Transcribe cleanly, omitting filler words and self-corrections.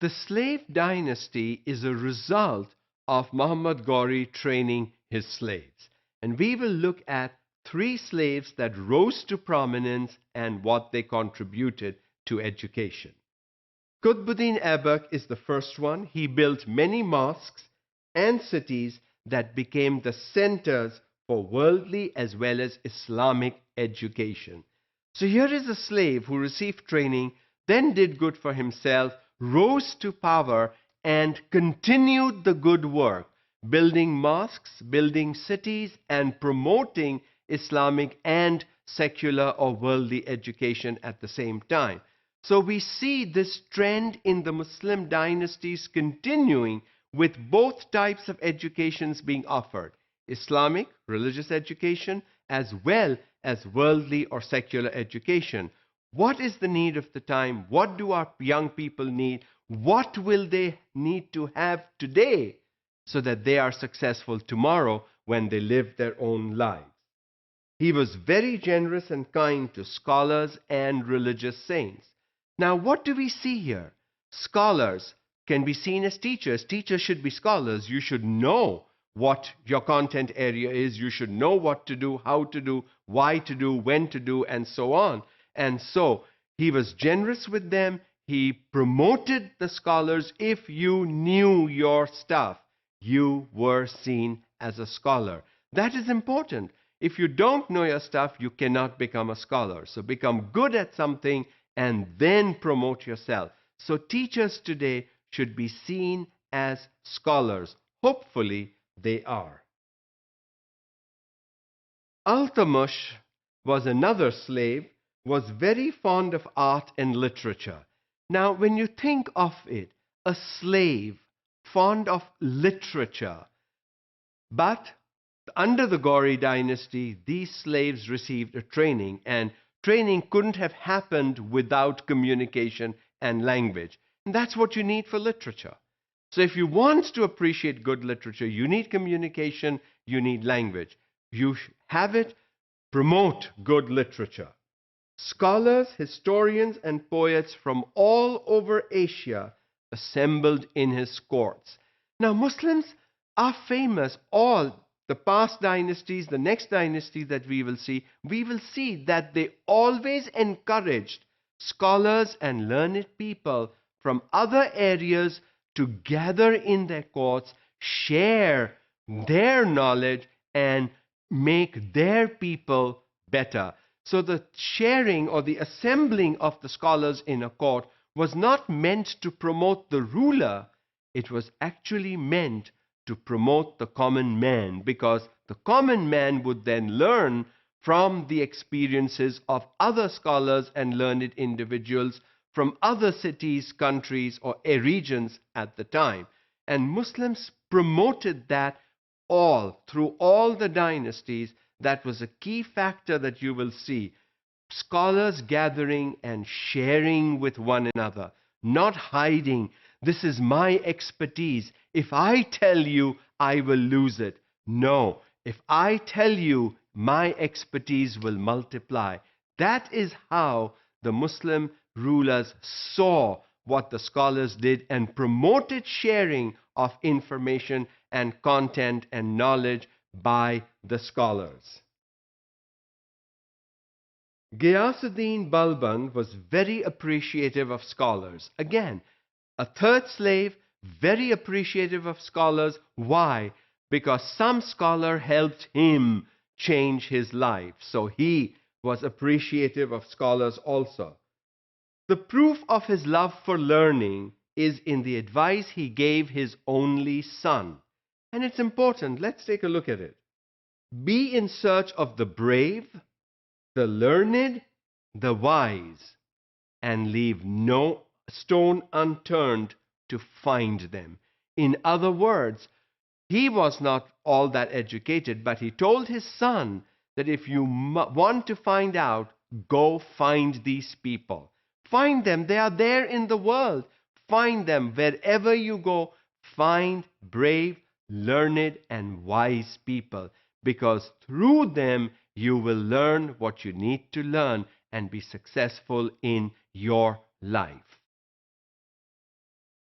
The slave dynasty is a result of Muhammad Ghori training his slaves. And we will look at three slaves that rose to prominence and what they contributed to education. Qutbuddin Aibak is the first one. He built many mosques and cities that became the centers for worldly as well as Islamic education. So here is a slave who received training, then did good for himself, rose to power, and continued the good work, building mosques, building cities, and promoting Islamic and secular or worldly education at the same time. So we see this trend in the Muslim dynasties continuing with both types of educations being offered, Islamic, religious education, as well as worldly or secular education. What is the need of the time? What do our young people need? What will they need to have today so that they are successful tomorrow when they live their own lives? He was very generous and kind to scholars and religious saints. Now, what do we see here? Scholars can be seen as teachers. Teachers should be scholars. You should know what your content area is. You should know what to do, how to do, why to do, when to do, and so on. And so he was generous with them. He promoted the scholars. If you knew your stuff, you were seen as a scholar. That is important. If you don't know your stuff, you cannot become a scholar. So become good at something and then promote yourself. So teachers today should be seen as scholars. Hopefully they are. Altamash was another slave, was very fond of art and literature. Now, when you think of it, a slave fond of literature, but under the Ghori dynasty, these slaves received a training, and training couldn't have happened without communication and language. And that's what you need for literature. So if you want to appreciate good literature, you need communication, you need language. You have it, promote good literature. Scholars, historians, and poets from all over Asia assembled in his courts. Now, Muslims are famous. All the past dynasties, the next dynasty that we will see that they always encouraged scholars and learned people from other areas to gather in their courts, share their knowledge, and make their people better. So the sharing or the assembling of the scholars in a court was not meant to promote the ruler. It was actually meant to promote the common man, because the common man would then learn from the experiences of other scholars and learned individuals from other cities, countries, or regions at the time. And Muslims promoted that through all the dynasties. That was a key factor that you will see. Scholars gathering and sharing with one another, not hiding. This is my expertise. If I tell you, I will lose it. No, if I tell you, my expertise will multiply. That is how the Muslim rulers saw what the scholars did and promoted sharing of information and content and knowledge by the scholars. Ghiyasuddin Balban was very appreciative of scholars. Again, a third slave, very appreciative of scholars. Why? Because some scholar helped him change his life. So he was appreciative of scholars also. The proof of his love for learning is in the advice he gave his only son. And it's important. Let's take a look at it. Be in search of the brave, the learned, the wise, and leave no stone unturned to find them. In other words, he was not all that educated, but he told his son that if you want to find out, go find these people. Find them. They are there in the world. Find them wherever you go. Find brave, learned, and wise people, because through them you will learn what you need to learn and be successful in your life.